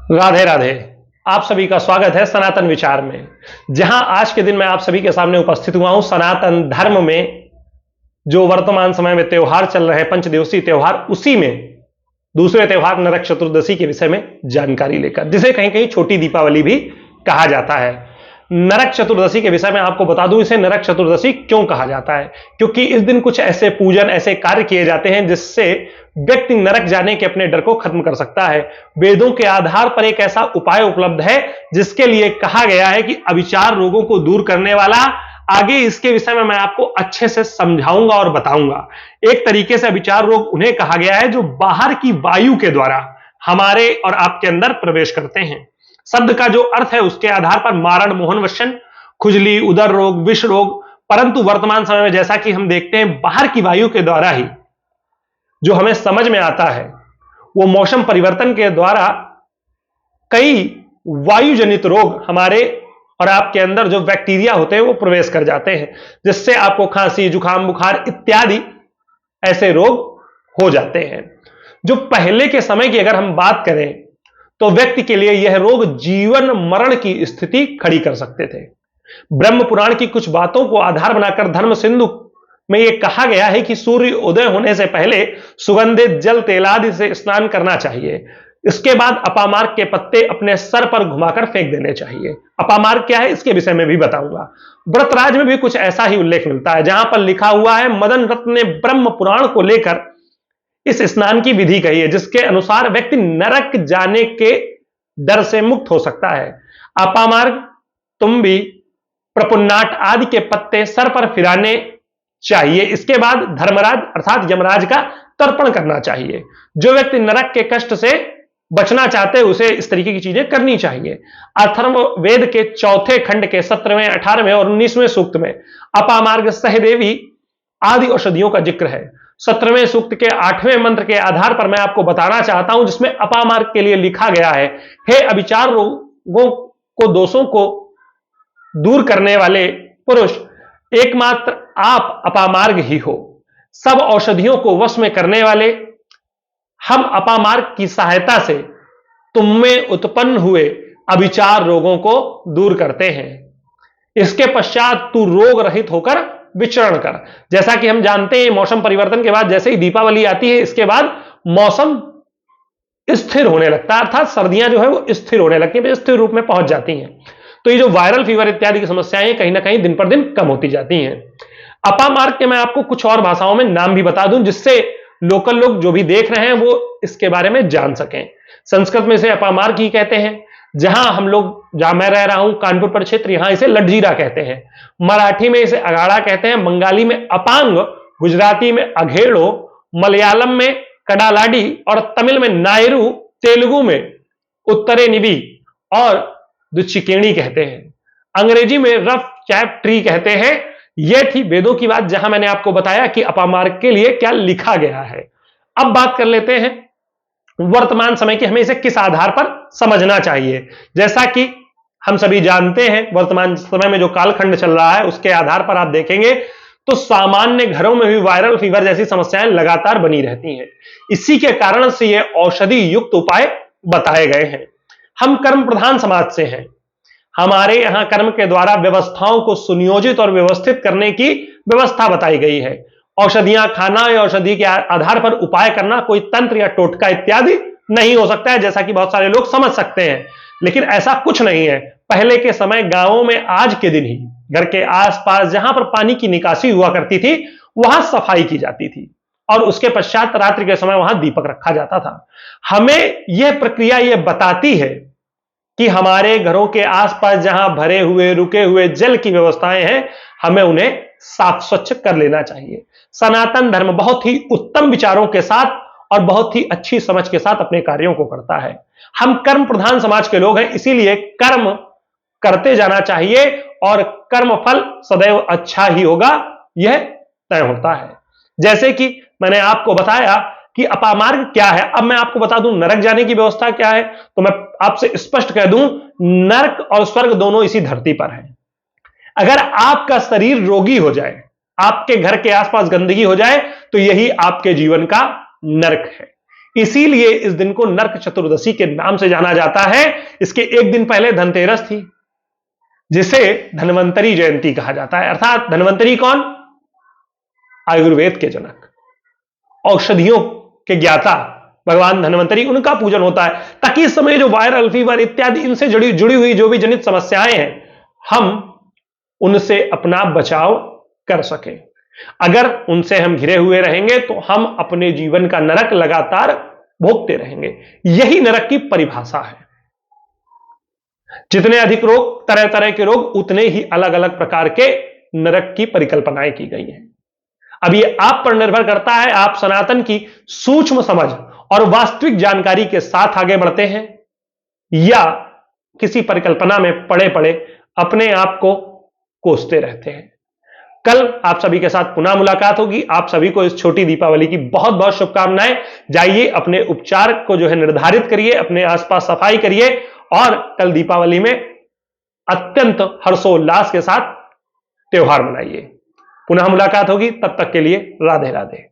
राधे राधे। आप सभी का स्वागत है सनातन विचार में, जहां आज के दिन मैं आप सभी के सामने उपस्थित हुआ हूं। सनातन धर्म में जो वर्तमान समय में त्योहार चल रहे हैं, पंचदिवसीय त्योहार, उसी में दूसरे त्योहार नरक चतुर्दशी के विषय में जानकारी लेकर, जिसे कहीं कहीं छोटी दीपावली भी कहा जाता है। नरक चतुर्दशी के विषय में आपको बता दूं, इसे नरक चतुर्दशी क्यों कहा जाता है। क्योंकि इस दिन कुछ ऐसे पूजन, ऐसे कार्य किए जाते हैं जिससे व्यक्ति नरक जाने के अपने डर को खत्म कर सकता है। वेदों के आधार पर एक ऐसा उपाय उपलब्ध है जिसके लिए कहा गया है कि अविचार रोगों को दूर करने वाला। आगे इसके विषय में मैं आपको अच्छे से समझाऊंगा और बताऊंगा। एक तरीके से अविचार रोग उन्हें कहा गया है जो बाहर की वायु के द्वारा हमारे और आपके अंदर प्रवेश करते हैं। शब्द का जो अर्थ है उसके आधार पर मारण, मोहन, वशन, खुजली, उदर रोग, विष रोग, परंतु वर्तमान समय में जैसा कि हम देखते हैं बाहर की वायु के द्वारा ही जो हमें समझ में आता है, वो मौसम परिवर्तन के द्वारा कई वायुजनित रोग हमारे और आपके अंदर जो बैक्टीरिया होते हैं वो प्रवेश कर जाते हैं, जिससे आपको खांसी, जुकाम, बुखार इत्यादि ऐसे रोग हो जाते हैं। जो पहले के समय की अगर हम बात करें तो व्यक्ति के लिए यह रोग जीवन मरण की स्थिति खड़ी कर सकते थे। ब्रह्म पुराण की कुछ बातों को आधार बनाकर धर्म सिंधु में यह कहा गया है कि सूर्य उदय होने से पहले सुगंधित जल तेलादि से स्नान करना चाहिए। इसके बाद अपामार्ग के पत्ते अपने सर पर घुमाकर फेंक देने चाहिए। अपामार्ग क्या है इसके विषय में भी बताऊंगा। व्रतराज में भी कुछ ऐसा ही उल्लेख मिलता है, जहां पर लिखा हुआ है, मदन रत्न ने ब्रह्म पुराण को लेकर इस स्नान की विधि कही है, जिसके अनुसार व्यक्ति नरक जाने के डर से मुक्त हो सकता है। अपामार्ग, तुम्बी, प्रपुन्नाट आदि के पत्ते सर पर फिराने चाहिए। इसके बाद धर्मराज अर्थात यमराज का तर्पण करना चाहिए। जो व्यक्ति नरक के कष्ट से बचना चाहते हैं उसे इस तरीके की चीजें करनी चाहिए। अथर्ववेद के चौथे खंड के 17वें, 18वें और 19वें सूक्त में अपामार्ग, सहदेवी आदि औषधियों का जिक्र है। 17वें सूक्त के 8वें मंत्र के आधार पर मैं आपको बताना चाहता हूं, जिसमें अपामार्ग के लिए लिखा गया है, हे अविचार रोगों को, दोषों को दूर करने वाले पुरुष, एकमात्र आप अपामार्ग ही हो। सब औषधियों को वश में करने वाले हम अपामार्ग की सहायता से तुम में उत्पन्न हुए अविचार रोगों को दूर करते हैं। इसके पश्चात तू रोग रहित होकर विचरण कर। जैसा कि हम जानते हैं मौसम परिवर्तन के बाद जैसे ही दीपावली आती है, इसके बाद मौसम स्थिर होने लगता है, अर्थात सर्दियां जो है वो स्थिर होने लगती हैं, स्थिर रूप में पहुंच जाती हैं। तो ये जो वायरल फीवर इत्यादि की समस्याएं कहीं ना कहीं दिन पर दिन कम होती जाती हैं। अपामार्ग के मैं आपको कुछ और भाषाओं में नाम भी बता दूं, जिससे लोकल लोग जो भी देख रहे हैं वो इसके बारे में जान सकें। संस्कृत में इसे अपामार्ग ही कहते हैं। जहां मैं रह रहा हूं कानपुर परिक्षेत्र, यहां इसे लटजीरा कहते हैं। मराठी में इसे अगाड़ा कहते हैं, बंगाली में अपांग, गुजराती में अघेड़ो, मलयालम में कडालाडी और तमिल में नायरू, तेलुगु में उत्तरे निबी और दुचिकेणी कहते हैं। अंग्रेजी में रफ चैप ट्री कहते हैं। यह थी वेदों की बात, जहां मैंने आपको बताया कि अपामार्ग के लिए क्या लिखा गया है। अब बात कर लेते हैं वर्तमान समय की, हमें इसे किस आधार पर समझना चाहिए। जैसा कि हम सभी जानते हैं वर्तमान समय में जो कालखंड चल रहा है उसके आधार पर आप देखेंगे तो सामान्य घरों में भी वायरल फीवर जैसी समस्याएं लगातार बनी रहती हैं। इसी के कारण से ये औषधि युक्त उपाय बताए गए हैं। हम कर्म प्रधान समाज से हैं। हमारे यहां कर्म के द्वारा व्यवस्थाओं को सुनियोजित और व्यवस्थित करने की व्यवस्था बताई गई है। औषधियां खाना या औषधि के आधार पर उपाय करना कोई तंत्र या टोटका इत्यादि नहीं हो सकता है, जैसा कि बहुत सारे लोग समझ सकते हैं। लेकिन ऐसा कुछ नहीं है। पहले के समय गांवों में आज के दिन ही घर के आसपास जहां पर पानी की निकासी हुआ करती थी वहां सफाई की जाती थी और उसके पश्चात रात्रि के समय वहां दीपक रखा जाता था। हमें यह प्रक्रिया यह बताती है कि हमारे घरों के आसपास जहां भरे हुए, रुके हुए जल की व्यवस्थाएं हैं, हमें उन्हें साफ स्वच्छ कर लेना चाहिए। सनातन धर्म बहुत ही उत्तम विचारों के साथ और बहुत ही अच्छी समझ के साथ अपने कार्यों को करता है। हम कर्म प्रधान समाज के लोग हैं, इसीलिए कर्म करते जाना चाहिए और कर्म फल सदैव अच्छा ही होगा, यह तय होता है। जैसे कि मैंने आपको बताया कि अपामार्ग क्या है, अब मैं आपको बता दूं नरक जाने की व्यवस्था क्या है। तो मैं आपसे स्पष्ट कह दूं, नरक और स्वर्ग दोनों इसी धरती पर है। अगर आपका शरीर रोगी हो जाए, आपके घर के आसपास गंदगी हो जाए, तो यही आपके जीवन का नरक है। इसीलिए इस दिन को नरक चतुर्दशी के नाम से जाना जाता है। इसके एक दिन पहले धनतेरस थी, जिसे धन्वंतरी जयंती कहा जाता है। अर्थात धन्वंतरी कौन? आयुर्वेद के जनक, औषधियों के ज्ञाता भगवान धन्वंतरी, उनका पूजन होता है, ताकि इस समय जो वायरल फीवर इत्यादि इनसे जुड़ी हुई जो भी जनित समस्याएं हैं, हम उनसे अपना बचाव कर सकें। अगर उनसे हम घिरे हुए रहेंगे तो हम अपने जीवन का नरक लगातार भोगते रहेंगे। यही नरक की परिभाषा है। जितने अधिक रोग, तरह तरह के रोग, उतने ही अलग अलग प्रकार के नरक की परिकल्पनाएं की गई हैं। अब ये आप पर निर्भर करता है, आप सनातन की सूक्ष्म समझ और वास्तविक जानकारी के साथ आगे बढ़ते हैं या किसी परिकल्पना में पड़े पड़े अपने आप को कोसते रहते हैं। कल आप सभी के साथ पुनः मुलाकात होगी। आप सभी को इस छोटी दीपावली की बहुत बहुत शुभकामनाएं। जाइए अपने उपचार को जो है निर्धारित करिए, अपने आसपास सफाई करिए और कल दीपावली में अत्यंत हर्षोल्लास के साथ त्योहार मनाइए। पुनः मुलाकात होगी, तब तक के लिए राधे राधे।